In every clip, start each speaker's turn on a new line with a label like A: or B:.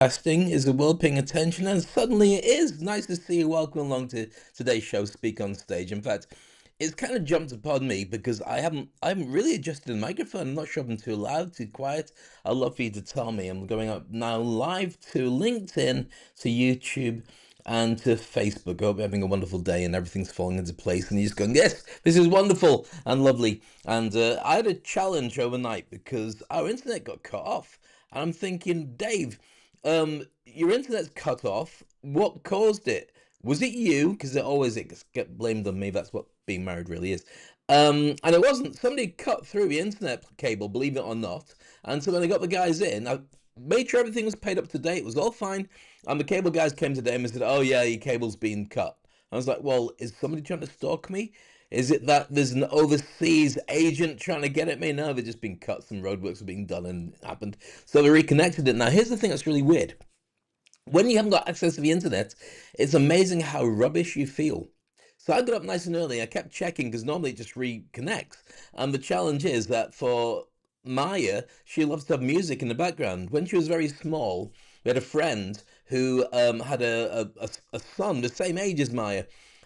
A: Podcasting is the world paying attention, and suddenly it is. Nice to see you. Welcome along to today's show, Speak on Stage. In fact, it's kind of jumped upon me because I haven't really adjusted the microphone. I'm not sure if I'm too loud, too quiet. I'd love for you to tell me. I'm going up now live to LinkedIn, to YouTube, and to Facebook. I hope you're having a wonderful day and everything's falling into place. And you're just going, yes, this is wonderful and lovely. And I had a challenge overnight because our internet got cut off. And I'm thinking, Dave, your internet's cut off. What caused it? Was it you? Because it gets get blamed on me. That's what being married really is. And it wasn't. Somebody cut through the internet cable, believe it or not. And so when I got the guys in, I made sure everything was paid up to date. It was all fine. And the cable guys came today and said, "Oh yeah, your cable's been cut." I was like, "Well, is somebody trying to stalk me? Is it that there's an overseas agent trying to get at me?" No, they've just been cut. Some roadworks were being done and it happened. So they reconnected it. Now, here's the thing that's really weird. When you haven't got access to the internet, it's amazing how rubbish you feel. So I got up nice and early. I kept checking because normally it just reconnects. And the challenge is that for Maya, she loves to have music in the background. When she was very small, we had a friend who had a son the same age as Maya.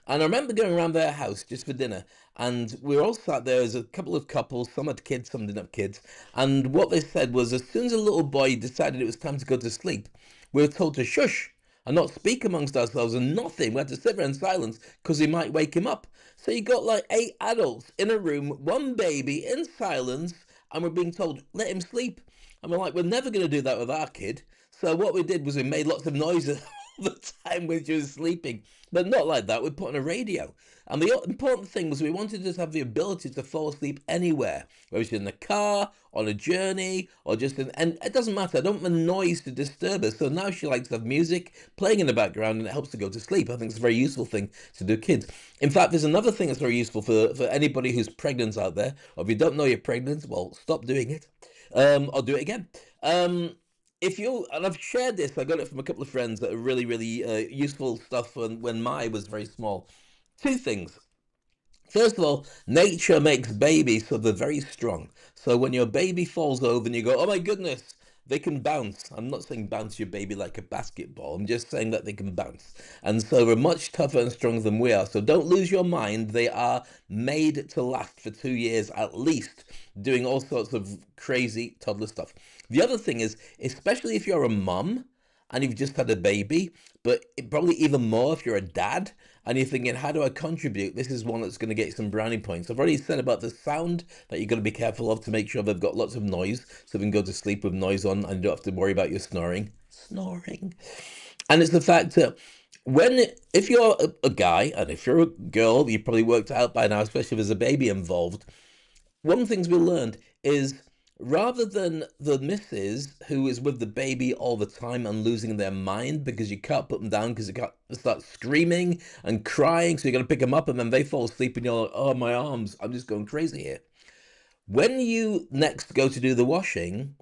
A: And I remember going around their house just for dinner, and we were all sat there as a couple of couples. Some had kids, some didn't have kids. And what they said was, as soon as a little boy decided it was time to go to sleep, we were told to shush and not speak amongst ourselves and nothing. We had to sit there in silence because he might wake him up. So you got like 8 adults in a room, one baby in silence, and we're being told, let him sleep. And we're like, we're never going to do that with our kid. So what we did was we made lots of noises all the time when she was sleeping, but not like that. We put on a radio. And the important thing was we wanted to have the ability to fall asleep anywhere, whether it's in the car, on a journey, or just in, and it doesn't matter. I don't want the noise to disturb us. So now she likes to have music playing in the background and it helps to go to sleep. I think it's a very useful thing to do kids. In fact, there's another thing that's very useful for anybody who's pregnant out there, or if you don't know you're pregnant, well, stop doing it, or do it again. If you, and I've shared this, I got it from a couple of friends that are really, really useful stuff when Mai was very small. Two things. First of all, nature makes babies so they're very strong. So when your baby falls over and you go, oh my goodness, they can bounce. I'm not saying bounce your baby like a basketball. I'm just saying that they can bounce. And so they're much tougher and stronger than we are. So don't lose your mind. They are made to last for 2 years at least, doing all sorts of crazy toddler stuff. The other thing is, especially if you're a mum and you've just had a baby, but probably even more if you're a dad and you're thinking, how do I contribute? This is one that's going to get some brownie points. I've already said about the sound that you've got to be careful of to make sure they've got lots of noise so they can go to sleep with noise on and you don't have to worry about your snoring. Snoring. And it's the fact that if you're a guy and if you're a girl, you probably worked out by now, especially if there's a baby involved. One of the things we learned is rather than the missus who is with the baby all the time and losing their mind because you can't put them down because they can't start screaming and crying, so you got to pick them up and then they fall asleep and you're like, oh, my arms, I'm just going crazy here. When you next go to do the washing,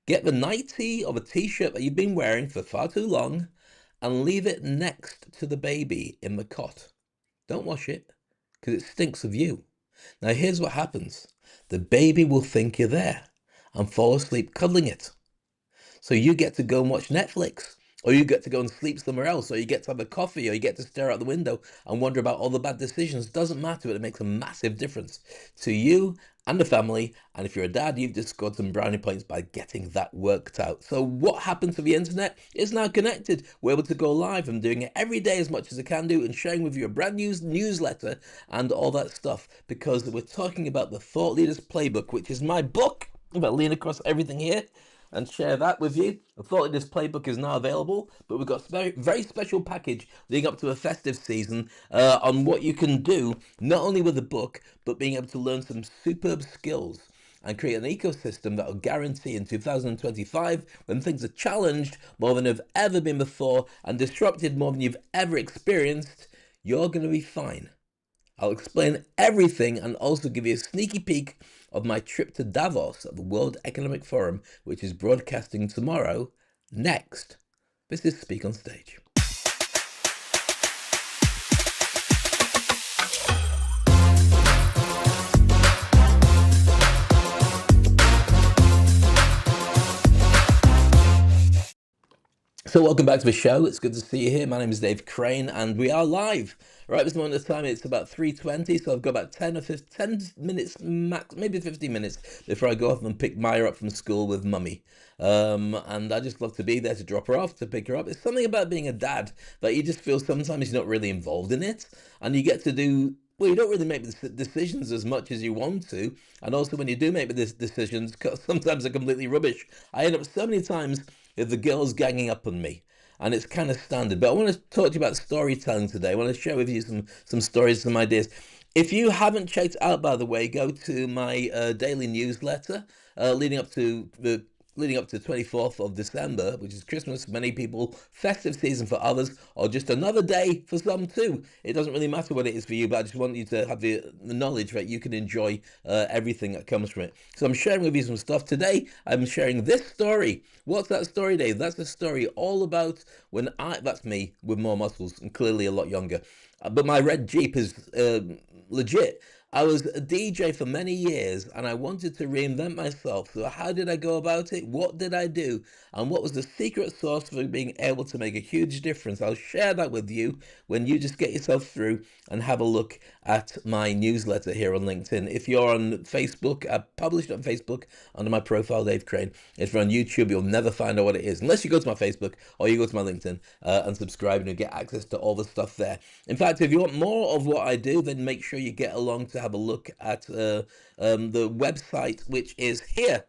A: get the nightie or the t-shirt that you've been wearing for far too long and leave it next to the baby in the cot. Don't wash it because it stinks of you. Now here's what happens. The baby will think you're there and fall asleep cuddling it. So you get to go and watch Netflix, or you get to go and sleep somewhere else, or you get to have a coffee, or you get to stare out the window and wonder about all the bad decisions. Doesn't matter, but it makes a massive difference to you and the family. And if you're a dad, you've just scored some brownie points by getting that worked out. So what happened to the internet is now connected. We're able to go live. I'm doing it every day as much as I can do and sharing with you a brand new newsletter and all that stuff, because we're talking about the Thought Leaders Playbook, which is my book. I'm going to lean across everything here and share that with you. The Thought Leaders Playbook is now available, but we've got a very, very special package leading up to a festive season on what you can do, not only with the book, but being able to learn some superb skills and create an ecosystem that will guarantee in 2025, when things are challenged more than have ever been before and disrupted more than you've ever experienced, you're going to be fine. I'll explain everything and also give you a sneaky peek of my trip to Davos at the World Economic Forum, which is broadcasting tomorrow, next. This is Speak on Stage. So welcome back to the show. It's good to see you here. My name is Dave Crane, and we are live. Right at this moment of time, it's about 3:20, so I've got about 10 or 15, 10 minutes max, maybe 15 minutes before I go off and pick Maya up from school with mummy. And I just love to be there to drop her off, to pick her up. It's something about being a dad that you just feel sometimes you're not really involved in it, and you get to do. Well, you don't really make the decisions as much as you want to, and also when you do make the decisions, sometimes they're completely rubbish. I end up so many times if the girls ganging up on me. And it's kind of standard. But I want to talk to you about storytelling today. I want to share with you some stories, some ideas. If you haven't checked out, by the way, go to my daily newsletter leading up to the 24th of December, which is Christmas for many people, festive season for others, or just another day for some too. It doesn't really matter what it is for you, but I just want you to have the knowledge that you can enjoy everything that comes from it. So I'm sharing with you some stuff. Today, I'm sharing this story. What's that story, Dave? That's a story all about that's me with more muscles and clearly a lot younger. But my red Jeep is legit. I was a DJ for many years and I wanted to reinvent myself. So, how did I go about it? What did I do? And what was the secret sauce for being able to make a huge difference? I'll share that with you when you just get yourself through and have a look at my newsletter here on LinkedIn. If you're on Facebook, I published it on Facebook under my profile, Dave Crane. If you're on YouTube, you'll never find out what it is unless you go to my Facebook or you go to my LinkedIn and subscribe and you get access to all the stuff there. In fact, if you want more of what I do, then make sure you get along to have a look at the website, which is here.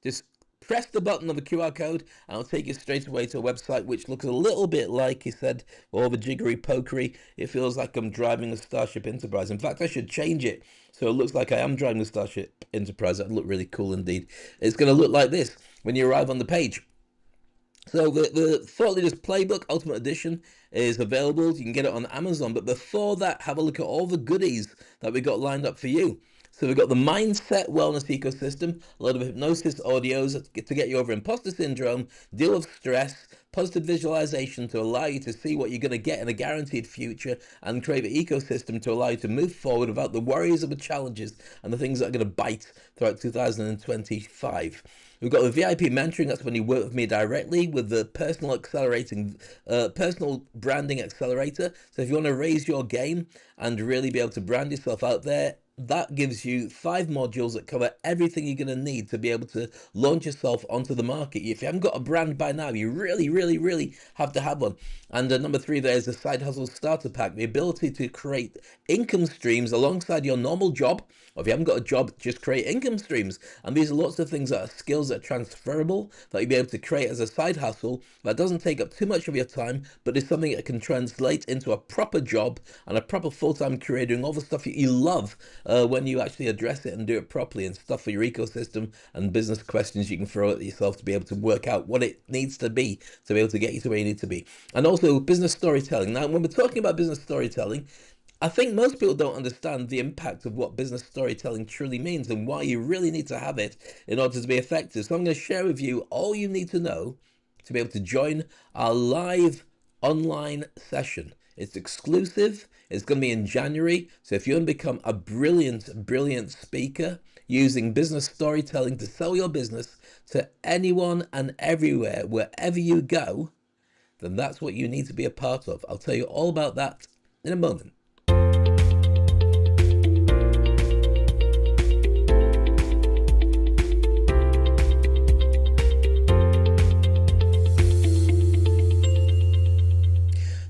A: Just press the button of the QR code and it'll take you straight away to a website which looks a little bit like, he said, all the jiggery pokery. It feels like I'm driving a Starship Enterprise. In fact, I should change it so it looks like I am driving a Starship Enterprise. That'd look really cool indeed. It's going to look like this when you arrive on the page. So the Thought Leaders Playbook Ultimate Edition is available. You can get it on Amazon. But before that, have a look at all the goodies that we got lined up for you. So we've got the Mindset Wellness Ecosystem, a lot of hypnosis audios to get you over imposter syndrome, deal with stress, positive visualization to allow you to see what you're going to get in a guaranteed future, and create an ecosystem to allow you to move forward without the worries of the challenges and the things that are going to bite throughout 2025. We've got the VIP mentoring. That's when you work with me directly with the personal branding accelerator. So if you want to raise your game and really be able to brand yourself out there, that gives you 5 modules that cover everything you're going to need to be able to launch yourself onto the market. If you haven't got a brand by now, you really, really, really have to have one. And number 3 there is the Side Hustle Starter Pack, the ability to create income streams alongside your normal job. Or if you haven't got a job, just create income streams. And these are lots of things that are skills that are transferable, that you'll be able to create as a side hustle that doesn't take up too much of your time, but is something that can translate into a proper job and a proper full-time career doing all the stuff you love when you actually address it and do it properly, and stuff for your ecosystem and business questions you can throw at yourself to be able to work out what it needs to be able to get you to where you need to be. And also business storytelling. Now, when we're talking about business storytelling, I think most people don't understand the impact of what business storytelling truly means and why you really need to have it in order to be effective. So I'm going to share with you all you need to know to be able to join our live online session. It's exclusive. It's going to be in January. So if you want to become a brilliant, brilliant speaker using business storytelling to sell your business to anyone and everywhere, wherever you go, then that's what you need to be a part of. I'll tell you all about that in a moment.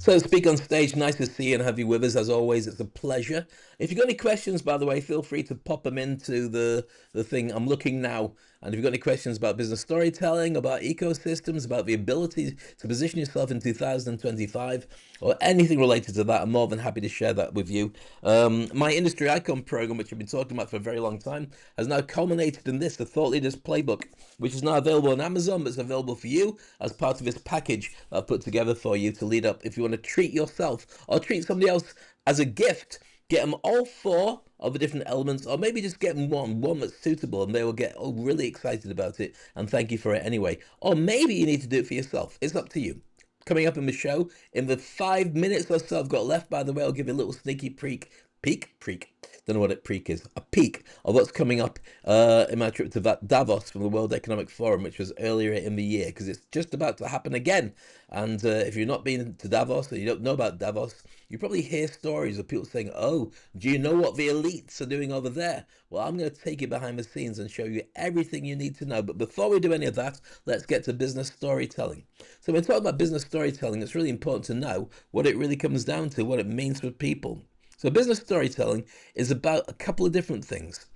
A: So Speak on Stage, nice to see you and have you with us as always. It's a pleasure. If you've got any questions, by the way, feel free to pop them into the thing. I'm looking now. And if you've got any questions about business storytelling, about ecosystems, about the ability to position yourself in 2025, or anything related to that, I'm more than happy to share that with you. My Industry Icon program, which I've been talking about for a very long time, has now culminated in this, the Thought Leaders Playbook, which is now available on Amazon, but it's available for you as part of this package that I've put together for you to lead up if you want to treat yourself or treat somebody else as a gift. Get them all 4 of the different elements, or maybe just get them one that's suitable, and they will get really excited about it and thank you for it anyway. Or maybe you need to do it for yourself. It's up to you. Coming up in the show, in the 5 minutes or so I've got left, by the way, I'll give you a little sneaky peek peak, preak. Don't know what a preak is. A peak of what's coming up in my trip to Davos from the World Economic Forum, which was earlier in the year, because it's just about to happen again. And if you're not been to Davos or you don't know about Davos, you probably hear stories of people saying, "Oh, do you know what the elites are doing over there?" Well, I'm going to take you behind the scenes and show you everything you need to know. But before we do any of that, let's get to business storytelling. So when we talk about business storytelling, it's really important to know what it really comes down to, what it means for people. So business storytelling is about a couple of different things.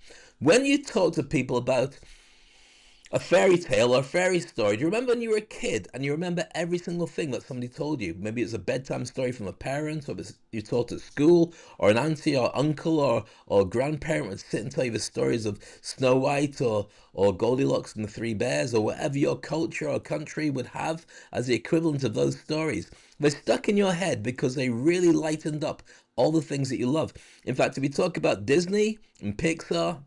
A: When you talk to people about a fairy tale or a fairy story, do you remember when you were a kid and you remember every single thing that somebody told you? Maybe it's a bedtime story from a parent, or you taught at school, or an auntie or uncle or grandparent would sit and tell you the stories of Snow White or Goldilocks and the Three Bears, or whatever your culture or country would have as the equivalent of those stories. They're stuck in your head because they really lightened up all the things that you love. In fact, if you talk about Disney and Pixar,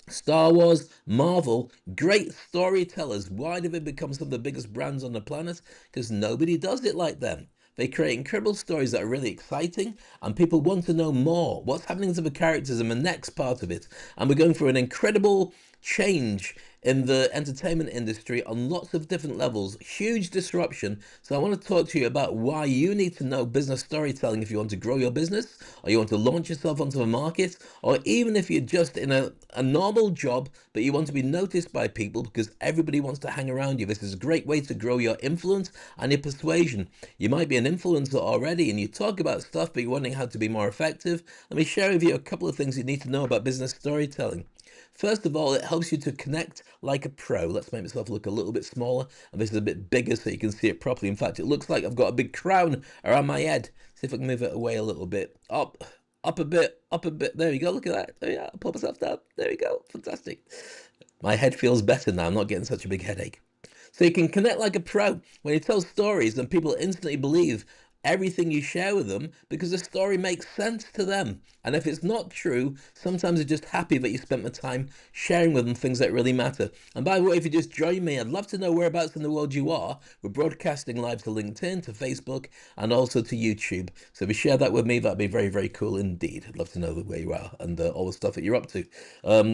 A: Star Wars, Marvel, great storytellers. Why do they become some of the biggest brands on the planet? Because nobody does it like them. They create incredible stories that are really exciting, and people want to know more. What's happening to the characters in the next part of it? And we're going through an incredible change in the entertainment industry on lots of different levels, huge disruption. So I want to talk to you about why you need to know business storytelling if you want to grow your business, or you want to launch yourself onto the market, or even if you're just in a normal job but you want to be noticed by people because everybody wants to hang around you. This is a great way to grow your influence and your persuasion. You might be an influencer already and you talk about stuff but you're wondering how to be more effective. Let me share with you a couple of things you need to know about business storytelling. First of all, it helps you to connect like a pro. Let's make myself look a little bit smaller, and this is a bit bigger so you can see it properly. In fact, it looks like I've got a big crown around my head. See if I can move it away a little bit. Up a bit, up a bit. There we go. Look at that. There we are. Pull myself down. There we go. Fantastic. My head feels better now. I'm not getting such a big headache. So you can connect like a pro. When you tell stories, then people instantly believe everything you share with them because the story makes sense to them. And if it's not true, sometimes they're just happy that you spent the time sharing with them things that really matter. And by the way, if you just join me, I'd love to know whereabouts in the world you are. We're broadcasting live to LinkedIn, to Facebook, and also to YouTube. So if you share that with me, that'd be very, very cool indeed. I'd love to know where you are and all the stuff that you're up to.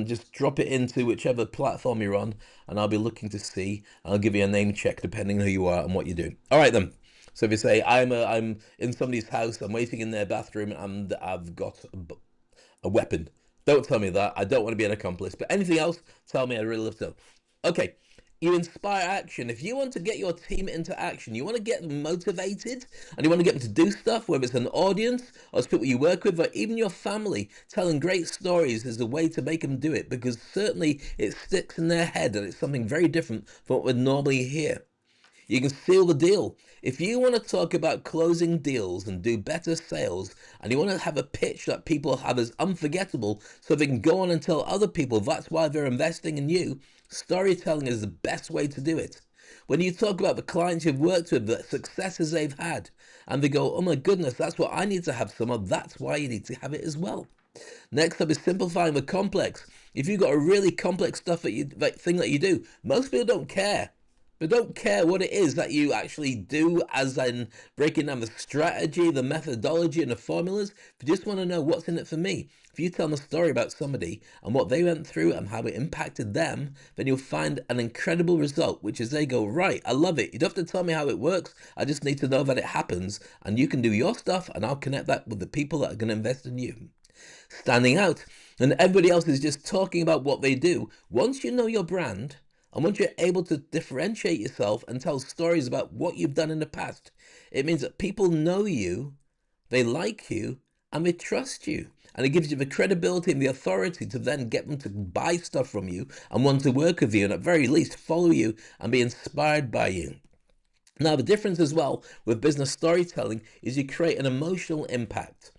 A: Just drop it into whichever platform you're on, and I'll be looking to see. I'll give you a name check depending on who you are and what you do. All right then. So if you say I'm in somebody's house, I'm waiting in their bathroom, and I've got a weapon, don't tell me that. I don't want to be an accomplice. But anything else, tell me. I'd really love to know. Okay. You inspire action. If you want to get your team into action, you want to get them motivated and you want to get them to do stuff, whether it's an audience or it's people you work with or even your family, telling great stories is a way to make them do it because certainly it sticks in their head and it's something very different from what we'd normally hear. You can seal the deal. If you want to talk about closing deals and do better sales, and you want to have a pitch that people have as unforgettable so they can go on and tell other people that's why they're investing in you, storytelling is the best way to do it. When you talk about the clients you've worked with, the successes they've had, and they go, oh my goodness, that's what I need to have some of, that's why you need to have it as well. Next up is simplifying the complex. If you've got a really complex stuff that thing that you do, most people don't care. They don't care what it is that you actually do, as in breaking down the strategy, the methodology, and the formulas. If you just want to know what's in it for me, if you tell them a story about somebody and what they went through and how it impacted them, then you'll find an incredible result, which is they go, right, I love it. You don't have to tell me how it works. I just need to know that it happens. And you can do your stuff, and I'll connect that with the people that are going to invest in you. Standing out. And everybody else is just talking about what they do. Once you know your brand, and once you're able to differentiate yourself and tell stories about what you've done in the past, it means that people know you, they like you, and they trust you. And it gives you the credibility and the authority to then get them to buy stuff from you and want to work with you, and at very least follow you and be inspired by you. Now, the difference as well with business storytelling is you create an emotional impact.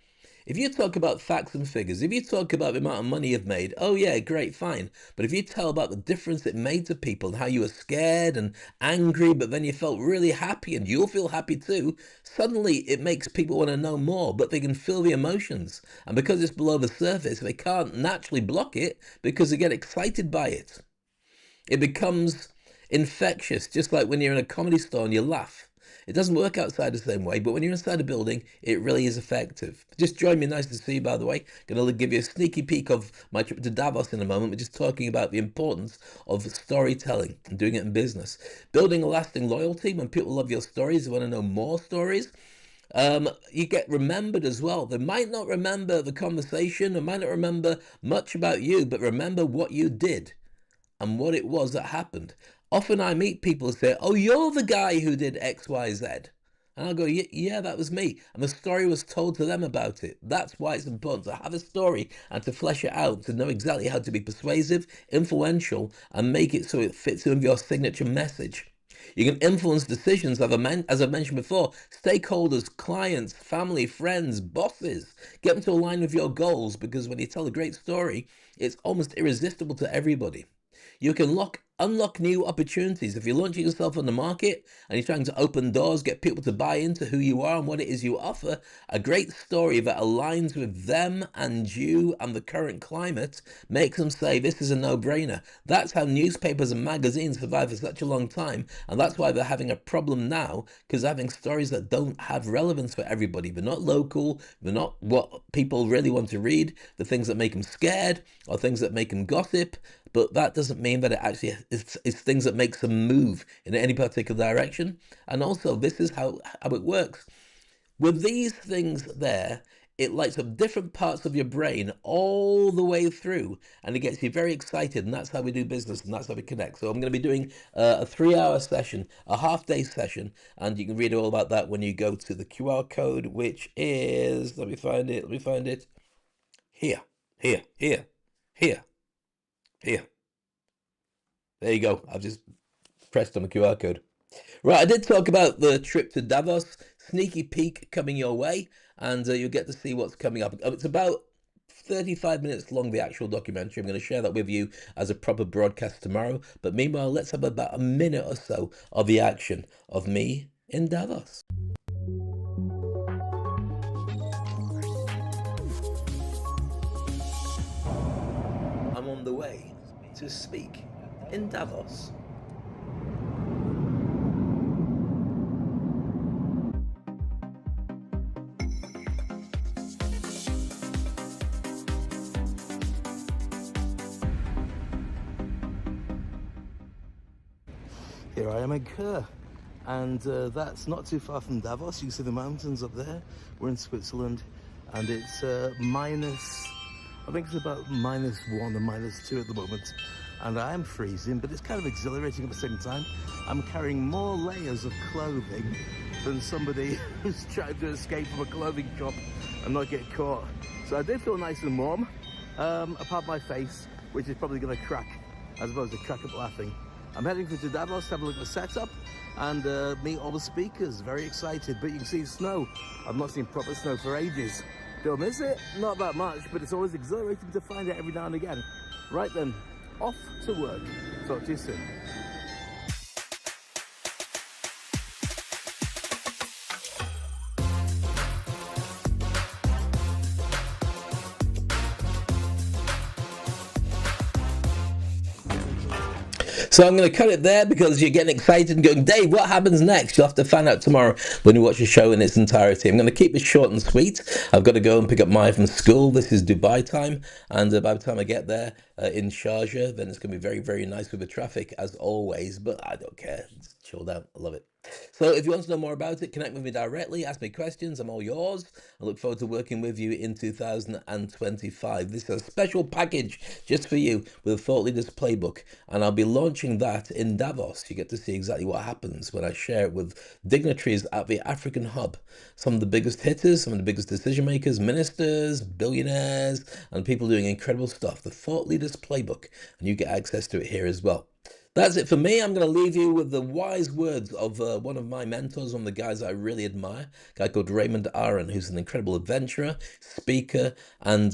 A: If you talk about facts and figures, if you talk about the amount of money you've made, oh yeah, great, fine. But if you tell about the difference it made to people and how you were scared and angry, but then you felt really happy and you'll feel happy too, suddenly it makes people want to know more, but they can feel the emotions. And because it's below the surface, they can't naturally block it because they get excited by it. It becomes infectious, just like when you're in a comedy store and you laugh. It doesn't work outside the same way, but when you're inside a building, it really is effective. Just join me. Nice to see you, by the way. Going to give you a sneaky peek of my trip to Davos in a moment. We're just talking about the importance of storytelling and doing it in business. Building a lasting loyalty. When people love your stories, they want to know more stories. You get remembered as well. They might not remember the conversation, they might not remember much about you, but remember what you did and what it was that happened. Often I meet people who say, "Oh, you're the guy who did X, Y, Z." And I'll go, "Yeah, that was me." And the story was told to them about it. That's why it's important to have a story and to flesh it out, to know exactly how to be persuasive, influential, and make it so it fits in with your signature message. You can influence decisions, as I mentioned before, stakeholders, clients, family, friends, bosses. Get them to align with your goals, because when you tell a great story, it's almost irresistible to everybody. You can unlock new opportunities. If you're launching yourself on the market and you're trying to open doors, get people to buy into who you are and what it is you offer, a great story that aligns with them and you and the current climate makes them say, this is a no-brainer. That's how newspapers and magazines survive for such a long time. And that's why they're having a problem now, because they're having stories that don't have relevance for everybody. They're not local. They're not what people really want to read. The things that make them scared or things that make them gossip. But that doesn't mean that it actually is things that makes them move in any particular direction. And also, this is how it works. With these things there, it lights up different parts of your brain all the way through, and it gets you very excited, and that's how we do business, and that's how we connect. So I'm going to be doing a 3-hour session, a half-day session, and you can read all about that when you go to the QR code, which is, let me find it, here, here, here, here, here. There you go. I've just pressed on the QR code. Right, I did talk about the trip to Davos, sneaky peek coming your way, and you'll get to see what's coming up. It's about 35 minutes long, the actual documentary. I'm going to share that with you as a proper broadcast tomorrow. But meanwhile, let's have about a minute or so of the action of me in Davos. I'm on the way to speak in Davos. Here I am in Kerr, and that's not too far from Davos. You can see the mountains up there. We're in Switzerland, and it's minus, I think it's about -1 or -2 at the moment, and I am freezing, but it's kind of exhilarating at the same time. I'm carrying more layers of clothing than somebody who's trying to escape from a clothing shop and not get caught. So I do feel nice and warm, apart my face, which is probably going to crack as opposed to crack up laughing. I'm heading to Davos to have a look at the setup and meet all the speakers. Very excited, but you can see snow. I've not seen proper snow for ages. Do I miss it? Not that much, but it's always exhilarating to find it every now and again. Right then, off to work. Talk to you soon. So I'm going to cut it there because you're getting excited and going, Dave, what happens next? You'll have to find out tomorrow when you watch the show in its entirety. I'm going to keep it short and sweet. I've got to go and pick up Maya from school. This is Dubai time. And by the time I get there in Sharjah, then it's going to be very, very nice with the traffic as always. But I don't care. It's chilled out. I love it. So if you want to know more about it, connect with me directly, ask me questions. I'm all yours. I look forward to working with you in 2025. This is a special package just for you with a Thought Leaders Playbook, and I'll be launching that in Davos. You get to see exactly what happens when I share it with dignitaries at the African Hub. Some of the biggest hitters, some of the biggest decision makers, ministers, billionaires, and people doing incredible stuff. The Thought Leaders Playbook, and you get access to it here as well. That's it for me. I'm going to leave you with the wise words of one of my mentors, one of the guys I really admire, a guy called Raymond Aron, who's an incredible adventurer, speaker, and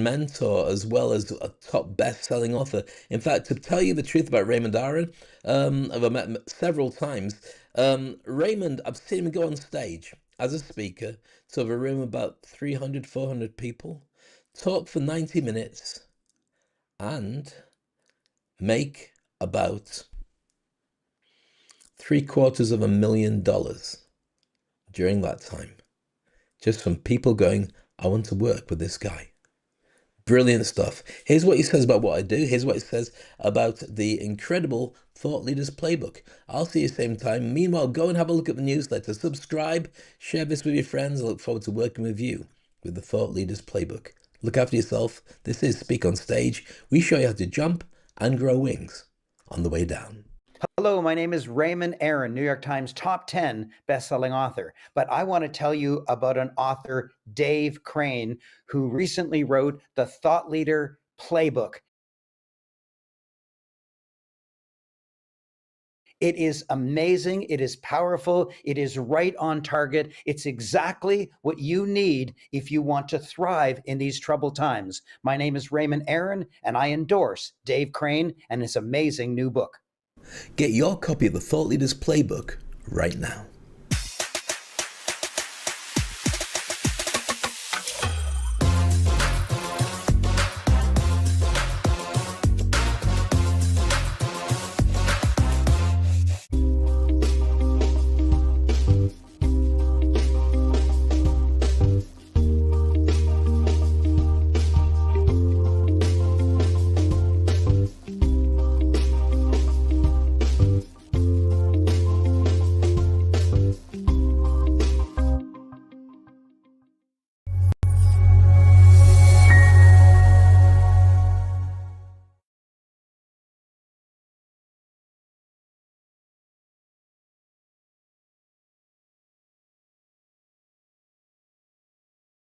A: mentor, as well as a top best-selling author. In fact, to tell you the truth about Raymond Aron, I've met him several times. Raymond, I've seen him go on stage as a speaker to a room of about 300, 400 people, talk for 90 minutes, and make about $750,000 during that time, just from people going, I want to work with this guy. Brilliant stuff. Here's what he says about what I do. Here's what he says about the incredible Thought Leaders Playbook. I'll see you same time. Meanwhile, go and have a look at the newsletter. Subscribe, share this with your friends. I look forward to working with you with the Thought Leaders Playbook. Look after yourself. This is Speak on Stage. We show you how to jump and grow wings on the way down.
B: Hello, my name is Raymond Aaron, New York Times top 10 bestselling author. But I want to tell you about an author, Dave Crane, who recently wrote the Thought Leader Playbook. It is amazing. It is powerful. It is right on target. It's exactly what you need if you want to thrive in these troubled times. My name is Raymond Aaron, and I endorse Dave Crane and his amazing new book.
A: Get your copy of the Thought Leaders Playbook right now.